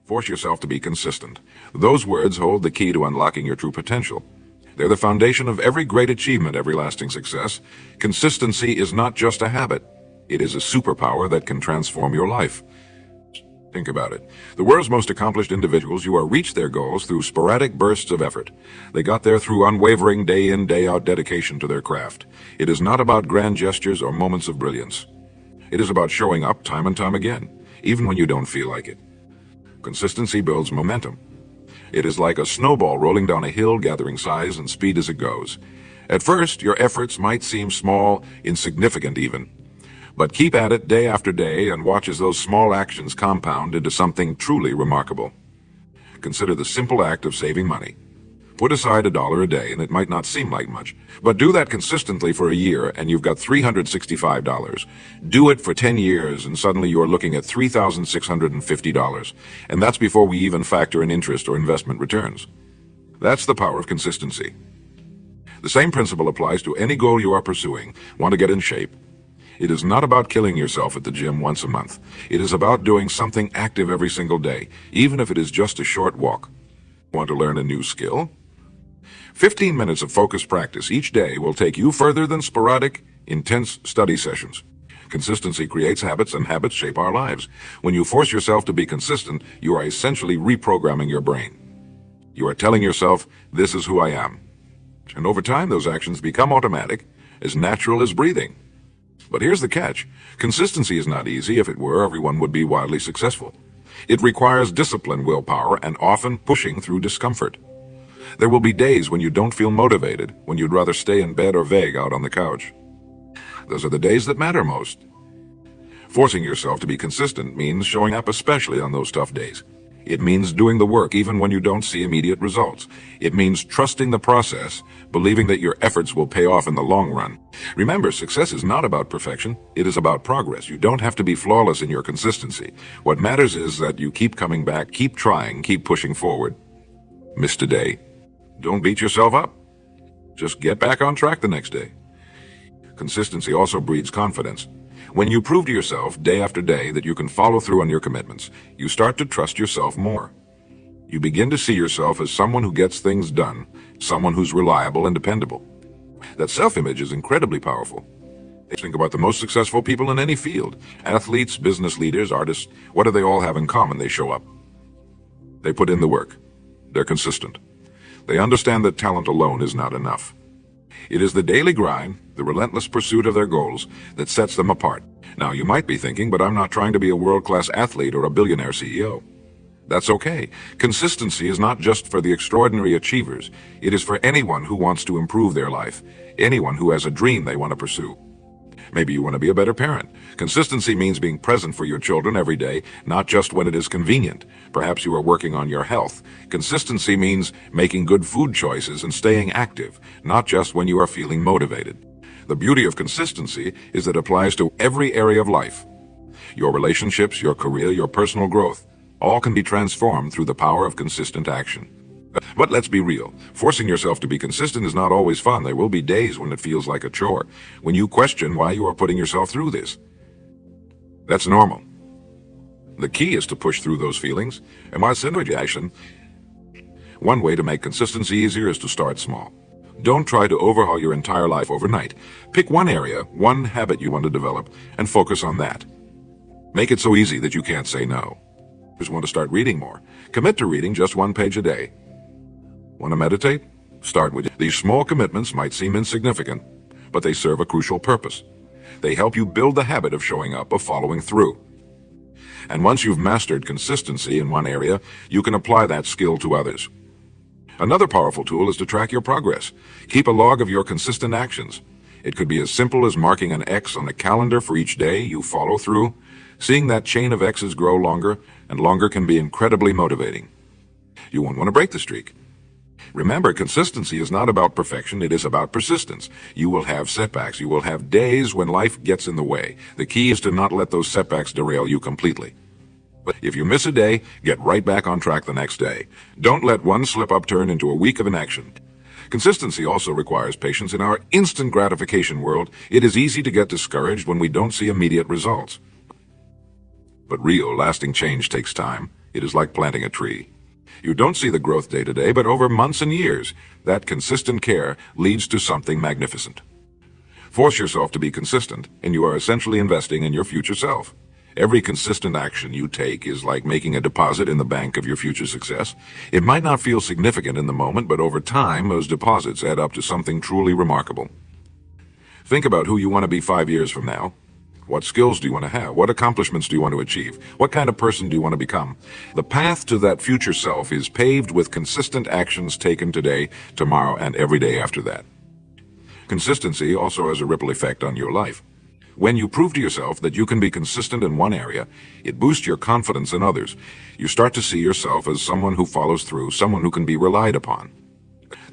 Force yourself to be consistent. Those words hold the key to unlocking your true potential. They're the foundation of every great achievement, every lasting success. Consistency is not just a habit. It is a superpower that can transform your life. Think about it. The world's most accomplished individuals reach their goals through sporadic bursts of effort. They got there through unwavering day-in, day-out dedication to their craft. It is not about grand gestures or moments of brilliance. It is about showing up time and time again, even when you don't feel like it. Consistency builds momentum. It is like a snowball rolling down a hill, gathering size and speed as it goes. At first, your efforts might seem small, insignificant even. But keep at it day after day and watch as those small actions compound into something truly remarkable. Consider the simple act of saving money. Put aside $1 a day, and it might not seem like much, but do that consistently for a year and you've got $365. Do it for 10 years and suddenly you're looking at $3,650. And that's before we even factor in interest or investment returns. That's the power of consistency. The same principle applies to any goal you are pursuing. Want to get in shape? It is not about killing yourself at the gym once a month. It is about doing something active every single day, even if it is just a short walk. Want to learn a new skill? 15 minutes of focused practice each day will take you further than sporadic, intense study sessions. Consistency creates habits, and habits shape our lives. When you force yourself to be consistent, you are essentially reprogramming your brain. You are telling yourself, this is who I am. And over time, those actions become automatic, as natural as breathing. But here's the catch. Consistency is not easy. If it were, everyone would be wildly successful. It requires discipline, willpower, and often pushing through discomfort. There will be days when you don't feel motivated, when you'd rather stay in bed or vague out on the couch. Those are the days that matter most. Forcing yourself to be consistent means showing up especially on those tough days. It means doing the work even when you don't see immediate results. It means trusting the process, believing that your efforts will pay off in the long run. Remember, success is not about perfection. It is about progress. You don't have to be flawless in your consistency. What matters is that you keep coming back, keep trying, keep pushing forward. Missed a day. Don't beat yourself up. Just get back on track the next day. Consistency also breeds confidence. When you prove to yourself day after day that you can follow through on your commitments, you start to trust yourself more. You begin to see yourself as someone who gets things done, someone who's reliable and dependable. That self-image is incredibly powerful. Think about the most successful people in any field. Athletes, business leaders, artists. What do they all have in common? They show up. They put in the work. They're consistent. They understand that talent alone is not enough. It is the daily grind, the relentless pursuit of their goals, that sets them apart. Now, you might be thinking, but I'm not trying to be a world-class athlete or a billionaire CEO. That's okay. Consistency is not just for the extraordinary achievers. It is for anyone who wants to improve their life, anyone who has a dream they want to pursue. Maybe you want to be a better parent. Consistency means being present for your children every day, not just when it is convenient. Perhaps you are working on your health. Consistency means making good food choices and staying active, not just when you are feeling motivated. The beauty of consistency is that it applies to every area of life. Your relationships, your career, your personal growth, all can be transformed through the power of consistent action. But let's be real. Forcing yourself to be consistent is not always fun. There will be days when it feels like a chore, when you question why you are putting yourself through this. That's normal. The key is to push through those feelings and action. One way to make consistency easier is to start small. Don't try to overhaul your entire life overnight. Pick one area, one habit you want to develop, and focus on that. Make it so easy that you can't say no. Just want to start reading more. Commit to reading just 1 page a day. Want to meditate? Start with it. These small commitments might seem insignificant, but they serve a crucial purpose. They help you build the habit of showing up, of following through. And once you've mastered consistency in one area, you can apply that skill to others. Another powerful tool is to track your progress. Keep a log of your consistent actions. It could be as simple as marking an X on the calendar for each day you follow through. Seeing that chain of X's grow longer and longer can be incredibly motivating. You won't want to break the streak. Remember, consistency is not about perfection, it is about persistence. You will have setbacks, you will have days when life gets in the way. The key is to not let those setbacks derail you completely. But if you miss a day, get right back on track the next day. Don't let one slip-up turn into a week of inaction. Consistency also requires patience. In our instant gratification world, it is easy to get discouraged when we don't see immediate results. But real, lasting change takes time. It is like planting a tree. You don't see the growth day to day, but over months and years, that consistent care leads to something magnificent. Force yourself to be consistent, and you are essentially investing in your future self. Every consistent action you take is like making a deposit in the bank of your future success. It might not feel significant in the moment, but over time, those deposits add up to something truly remarkable. Think about who you want to be 5 years from now. What skills do you want to have? What accomplishments do you want to achieve? What kind of person do you want to become? The path to that future self is paved with consistent actions taken today, tomorrow, and every day after that. Consistency also has a ripple effect on your life. When you prove to yourself that you can be consistent in one area, it boosts your confidence in others. You start to see yourself as someone who follows through, someone who can be relied upon.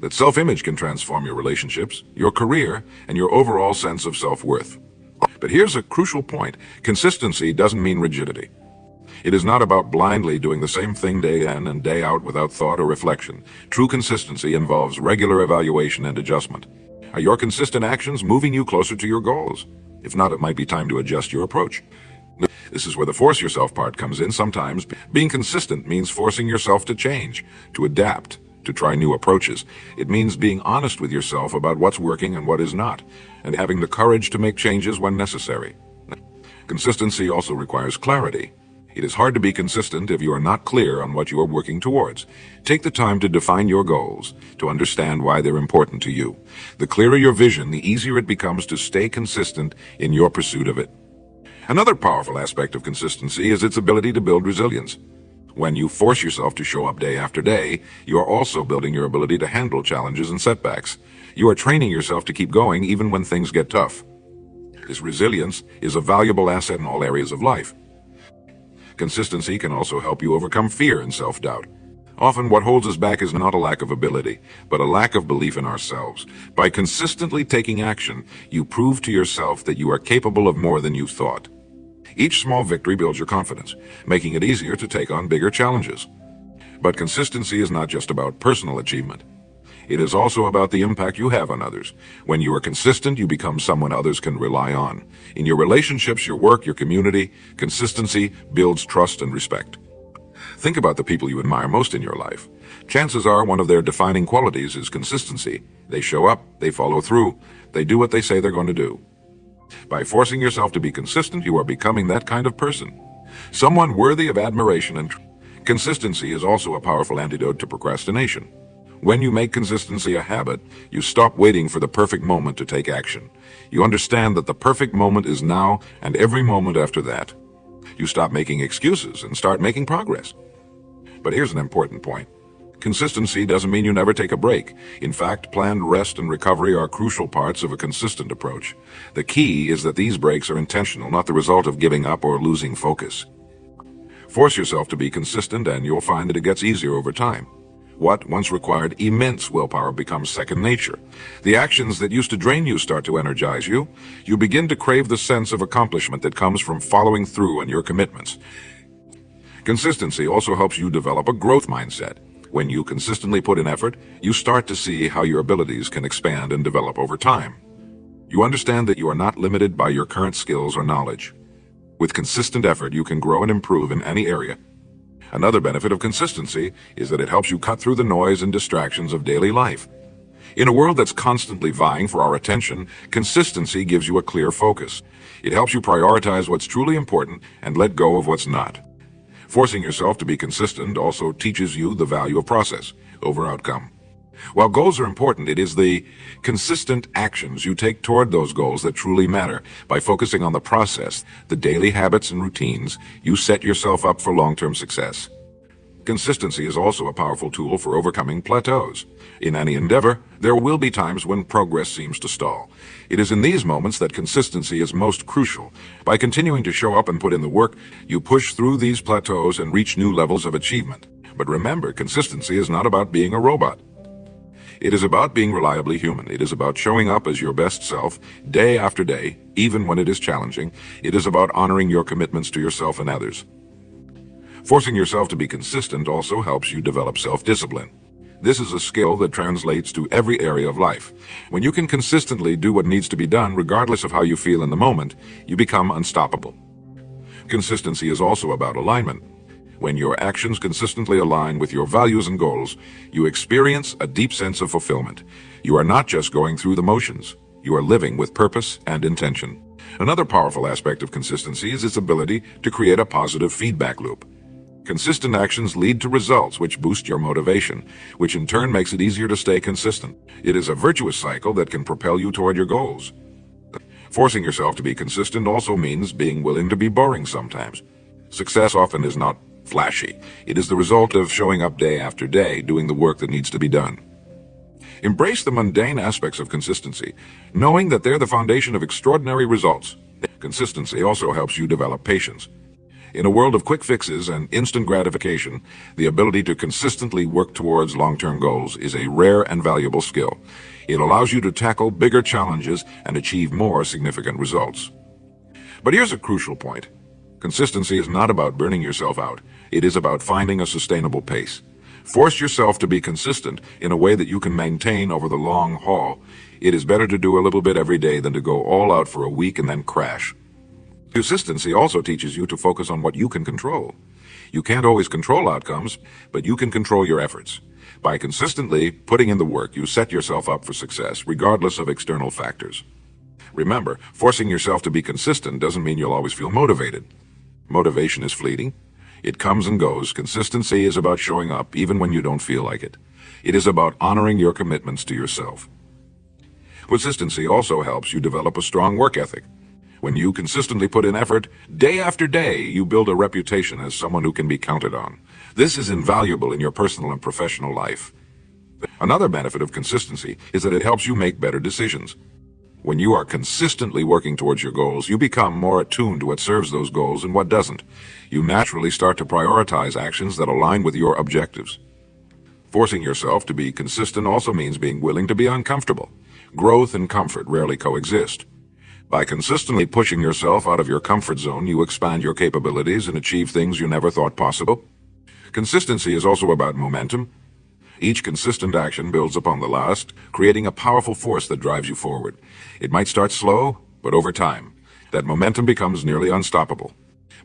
That self-image can transform your relationships, your career, and your overall sense of self-worth. But here's a crucial point. Consistency doesn't mean rigidity. It is not about blindly doing the same thing day in and day out without thought or reflection. True consistency involves regular evaluation and adjustment. Are your consistent actions moving you closer to your goals? If not, it might be time to adjust your approach. This is where the force yourself part comes in. Sometimes being consistent means forcing yourself to change, to adapt, to try new approaches. It means being honest with yourself about what's working and what is not, and having the courage to make changes when necessary. Consistency also requires clarity. It is hard to be consistent if you are not clear on what you are working towards. Take the time to define your goals, to understand why they're important to you. The clearer your vision, the easier it becomes to stay consistent in your pursuit of it. Another powerful aspect of consistency is its ability to build resilience. When you force yourself to show up day after day, you are also building your ability to handle challenges and setbacks. You are training yourself to keep going even when things get tough. This resilience is a valuable asset in all areas of life. Consistency can also help you overcome fear and self-doubt. Often what holds us back is not a lack of ability, but a lack of belief in ourselves. By consistently taking action, you prove to yourself that you are capable of more than you thought. Each small victory builds your confidence, making it easier to take on bigger challenges. But consistency is not just about personal achievement. It is also about the impact you have on others. When you are consistent, you become someone others can rely on. In your relationships, your work, your community, consistency builds trust and respect. Think about the people you admire most in your life. Chances are one of their defining qualities is consistency. They show up, they follow through, they do what they say they're going to do. By forcing yourself to be consistent, you are becoming that kind of person. Someone worthy of admiration and consistency is also a powerful antidote to procrastination. When you make consistency a habit, you stop waiting for the perfect moment to take action. You understand that the perfect moment is now and every moment after that. You stop making excuses and start making progress. But here's an important point. Consistency doesn't mean you never take a break. In fact, planned rest and recovery are crucial parts of a consistent approach. The key is that these breaks are intentional, not the result of giving up or losing focus. Force yourself to be consistent and you'll find that it gets easier over time. What once required immense willpower becomes second nature. The actions that used to drain you start to energize you. You begin to crave the sense of accomplishment that comes from following through on your commitments. Consistency also helps you develop a growth mindset. When you consistently put in effort, you start to see how your abilities can expand and develop over time. You understand that you are not limited by your current skills or knowledge. With consistent effort, you can grow and improve in any area. Another benefit of consistency is that it helps you cut through the noise and distractions of daily life. In a world that's constantly vying for our attention, consistency gives you a clear focus. It helps you prioritize what's truly important and let go of what's not. Forcing yourself to be consistent also teaches you the value of process over outcome. While goals are important, it is the consistent actions you take toward those goals that truly matter. By focusing on the process, the daily habits and routines, you set yourself up for long-term success. Consistency is also a powerful tool for overcoming plateaus. In any endeavor, there will be times when progress seems to stall. It is in these moments that consistency is most crucial. By continuing to show up and put in the work, you push through these plateaus and reach new levels of achievement. But remember, consistency is not about being a robot. It is about being reliably human. It is about showing up as your best self day after day, even when it is challenging. It is about honoring your commitments to yourself and others. Forcing yourself to be consistent also helps you develop self-discipline. This is a skill that translates to every area of life. When you can consistently do what needs to be done, regardless of how you feel in the moment, you become unstoppable. Consistency is also about alignment. When your actions consistently align with your values and goals, you experience a deep sense of fulfillment. You are not just going through the motions. You are living with purpose and intention. Another powerful aspect of consistency is its ability to create a positive feedback loop. Consistent actions lead to results which boost your motivation, which in turn makes it easier to stay consistent. It is a virtuous cycle that can propel you toward your goals. Forcing yourself to be consistent also means being willing to be boring sometimes. Success often is not flashy. It is the result of showing up day after day, doing the work that needs to be done. Embrace the mundane aspects of consistency, knowing that they're the foundation of extraordinary results. Consistency also helps you develop patience. In a world of quick fixes and instant gratification, the ability to consistently work towards long-term goals is a rare and valuable skill. It allows you to tackle bigger challenges and achieve more significant results. But here's a crucial point. Consistency is not about burning yourself out. It is about finding a sustainable pace. Force yourself to be consistent in a way that you can maintain over the long haul. It is better to do a little bit every day than to go all out for a week and then crash. Consistency also teaches you to focus on what you can control. You can't always control outcomes, but you can control your efforts. By consistently putting in the work, you set yourself up for success, regardless of external factors. Remember, forcing yourself to be consistent doesn't mean you'll always feel motivated. Motivation is fleeting. It comes and goes. Consistency is about showing up even when you don't feel like it. It is about honoring your commitments to yourself. Consistency also helps you develop a strong work ethic. When you consistently put in effort, day after day, you build a reputation as someone who can be counted on. This is invaluable in your personal and professional life. Another benefit of consistency is that it helps you make better decisions. When you are consistently working towards your goals, you become more attuned to what serves those goals and what doesn't. You naturally start to prioritize actions that align with your objectives. Forcing yourself to be consistent also means being willing to be uncomfortable. Growth and comfort rarely coexist. By consistently pushing yourself out of your comfort zone, you expand your capabilities and achieve things you never thought possible. Consistency is also about momentum. Each consistent action builds upon the last, creating a powerful force that drives you forward. It might start slow, but over time, that momentum becomes nearly unstoppable.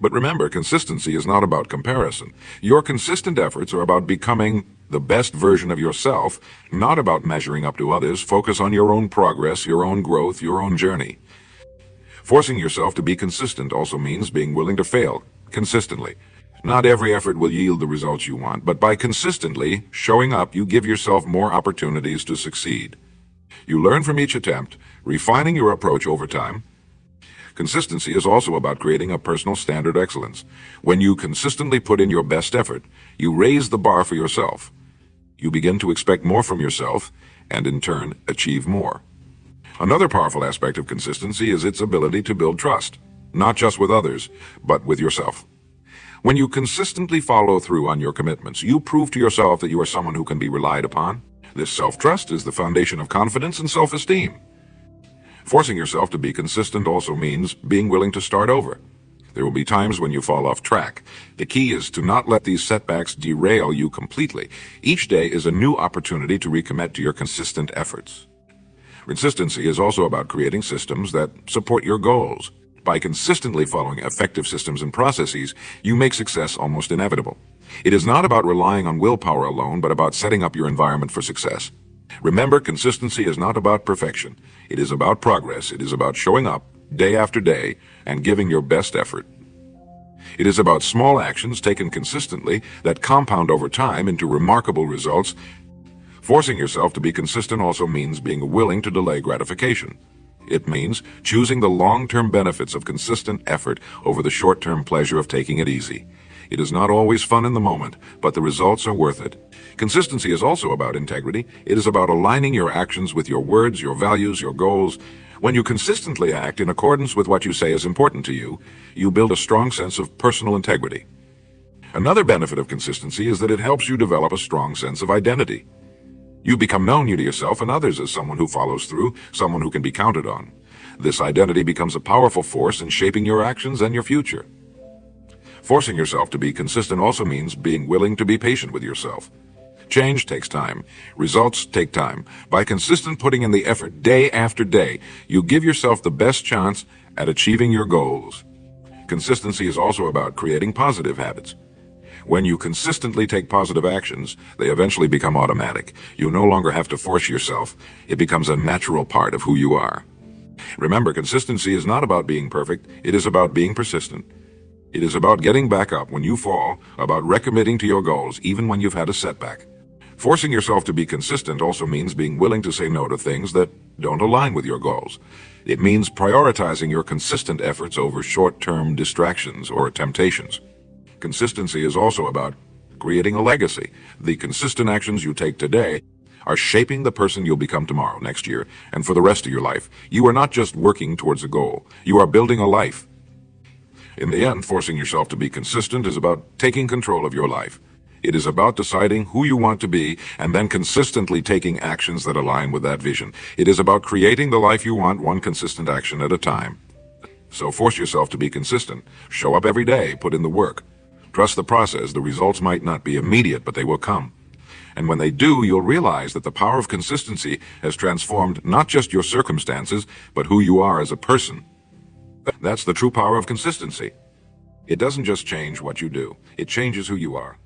But remember, consistency is not about comparison. Your consistent efforts are about becoming the best version of yourself, not about measuring up to others. Focus on your own progress, your own growth, your own journey. Forcing yourself to be consistent also means being willing to fail consistently. Not every effort will yield the results you want, but by consistently showing up, you give yourself more opportunities to succeed. You learn from each attempt, refining your approach over time. Consistency is also about creating a personal standard of excellence. When you consistently put in your best effort, you raise the bar for yourself. You begin to expect more from yourself, and in turn, achieve more. Another powerful aspect of consistency is its ability to build trust, not just with others, but with yourself. When you consistently follow through on your commitments, you prove to yourself that you are someone who can be relied upon. This self-trust is the foundation of confidence and self-esteem. Forcing yourself to be consistent also means being willing to start over. There will be times when you fall off track. The key is to not let these setbacks derail you completely. Each day is a new opportunity to recommit to your consistent efforts. Consistency is also about creating systems that support your goals. By consistently following effective systems and processes, you make success almost inevitable. It is not about relying on willpower alone, but about setting up your environment for success. Remember, consistency is not about perfection. It is about progress. It is about showing up day after day and giving your best effort. It is about small actions taken consistently that compound over time into remarkable results. Forcing yourself to be consistent also means being willing to delay gratification. It means choosing the long-term benefits of consistent effort over the short-term pleasure of taking it easy. It is not always fun in the moment, but the results are worth it. Consistency is also about integrity. It is about aligning your actions with your words, your values, your goals. When you consistently act in accordance with what you say is important to you, you build a strong sense of personal integrity. Another benefit of consistency is that it helps you develop a strong sense of identity. You become known to yourself and others as someone who follows through, someone who can be counted on. This identity becomes a powerful force in shaping your actions and your future. Forcing yourself to be consistent also means being willing to be patient with yourself. Change takes time. Results take time. By consistent putting in the effort day after day, you give yourself the best chance at achieving your goals. Consistency is also about creating positive habits. When you consistently take positive actions, they eventually become automatic. You no longer have to force yourself. It becomes a natural part of who you are. Remember, consistency is not about being perfect. It is about being persistent. It is about getting back up when you fall, about recommitting to your goals even when you've had a setback. Forcing yourself to be consistent also means being willing to say no to things that don't align with your goals. It means prioritizing your consistent efforts over short-term distractions or temptations. Consistency is also about creating a legacy. The consistent actions you take today are shaping the person you'll become tomorrow, next year, and for the rest of your life. You are not just working towards a goal. You are building a life. In the end, forcing yourself to be consistent is about taking control of your life. It is about deciding who you want to be and then consistently taking actions that align with that vision. It is about creating the life you want, one consistent action at a time. So force yourself to be consistent. Show up every day. Put in the work. Trust the process. The results might not be immediate, but they will come. And when they do, you'll realize that the power of consistency has transformed not just your circumstances, but who you are as a person. That's the true power of consistency. It doesn't just change what you do. It changes who you are.